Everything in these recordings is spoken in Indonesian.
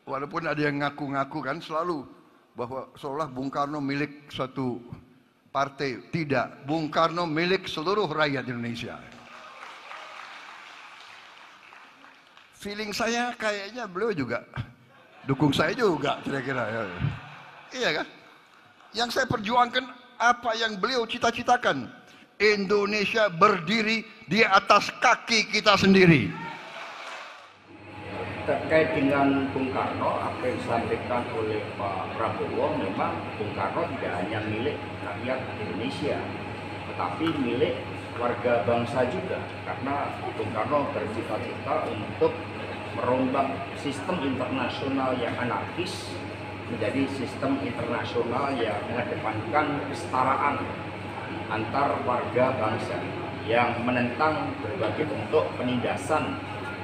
walaupun ada yang ngaku-ngaku kan selalu bahwa seolah Bung Karno milik satu partai. Tidak, Bung Karno milik seluruh rakyat Indonesia. Feeling saya kayaknya beliau juga dukung saya juga kira-kira. Iya kan? Yang saya perjuangkan apa yang beliau cita-citakan. Indonesia berdiri di atas kaki kita sendiri. Terkait dengan Bung Karno, apa yang disampaikan oleh Pak Prabowo, memang Bung Karno tidak hanya milik rakyat Indonesia, tetapi milik warga bangsa juga. Karena Bung Karno bercita-cita untuk merombak sistem internasional yang anarkis menjadi sistem internasional yang mengedepankan kesetaraan antar warga bangsa, yang menentang berbagai bentuk penindasan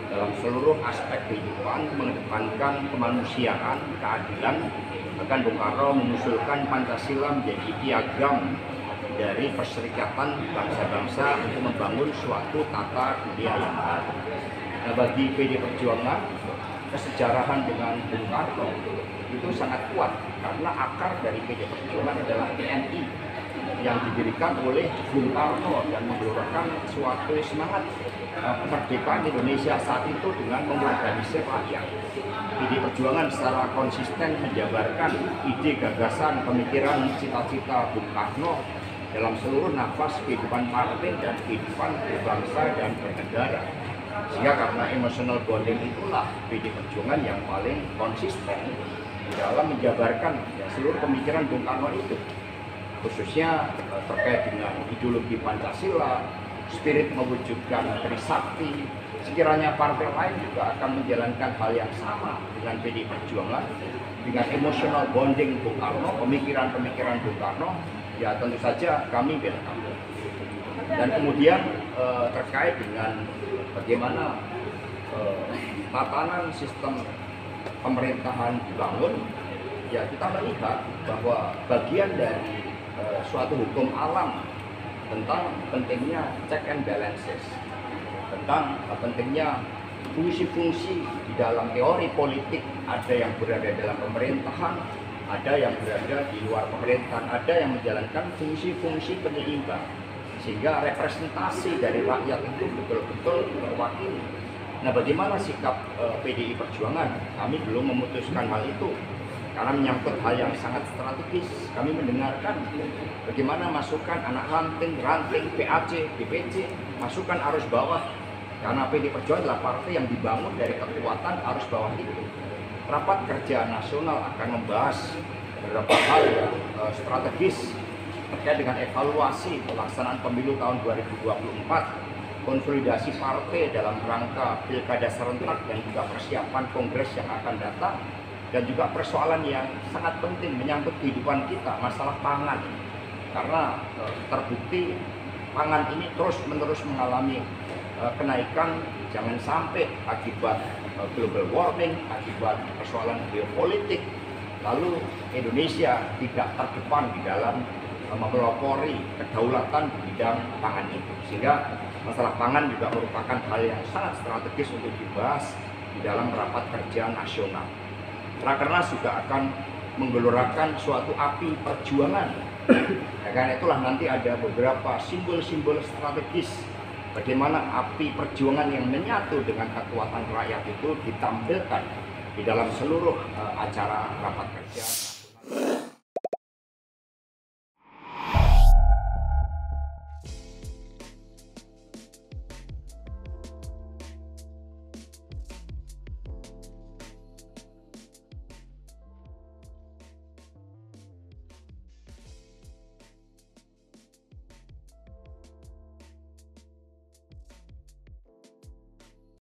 dalam seluruh aspek kehidupan, mengedepankan kemanusiaan, keadilan. Bahkan Bung Karno mengusulkan Pancasila menjadi piagam dari perserikatan bangsa-bangsa untuk membangun suatu tata dunia yang baru. Nah, bagi PD Perjuangan, kesejarahan dengan Bung Karno itu sangat kuat karena akar dari PD Perjuangan adalah TNI yang didirikan oleh Bung Karno dan menggelorakan suatu semangat kemerdekaan Indonesia saat itu dengan mengorganisir rakyat. PD Perjuangan secara konsisten menjabarkan ide, gagasan, pemikiran, cita-cita Bung Karno dalam seluruh nafas kehidupan partai dan kehidupan berbangsa dan bernegara. Sehingga karena emotional bonding itulah PD Perjuangan yang paling konsisten di dalam menjabarkan seluruh pemikiran Bung Karno itu, khususnya terkait dengan ideologi Pancasila, spirit mewujudkan Trisakti. Sekiranya partai lain juga akan menjalankan hal yang sama dengan PD Perjuangan, dengan emotional bonding Bung Karno, pemikiran-pemikiran Bung Karno, ya tentu saja kami welcome. Dan kemudian terkait dengan bagaimana tatanan sistem pemerintahan dibangun, ya kita melihat bahwa bagian dari suatu hukum alam tentang pentingnya check and balances, tentang pentingnya fungsi-fungsi di dalam teori politik. Ada yang berada dalam pemerintahan, ada yang berada di luar pemerintahan, ada yang menjalankan fungsi-fungsi penyeimbang, sehingga representasi dari rakyat itu betul-betul terwakili. Nah, bagaimana sikap PDI Perjuangan? Kami belum memutuskan hal itu karena menyangkut hal yang sangat strategis. Kami mendengarkan bagaimana masukan anak ranting, PAC, DPC, masukan arus bawah. Karena PDI Perjuangan adalah partai yang dibangun dari kekuatan arus bawah itu. Rapat kerja nasional akan membahas beberapa hal yang strategis terkait dengan evaluasi pelaksanaan pemilu tahun 2024, konsolidasi partai dalam rangka pilkada serentak dan juga persiapan kongres yang akan datang, dan juga persoalan yang sangat penting menyangkut kehidupan kita, masalah pangan. Karena terbukti pangan ini terus-menerus mengalami kenaikan, jangan sampai akibat global warming, akibat persoalan geopolitik, lalu Indonesia tidak terdepan di dalam mempelopori kedaulatan di bidang pangan itu. Sehingga masalah pangan juga merupakan hal yang sangat strategis untuk dibahas di dalam rapat kerja nasional. Rakernas juga akan menggelorakan suatu api perjuangan. Ya, karena itulah nanti ada beberapa simbol-simbol strategis bagaimana api perjuangan yang menyatu dengan kekuatan rakyat itu ditampilkan di dalam seluruh acara rapat kerja.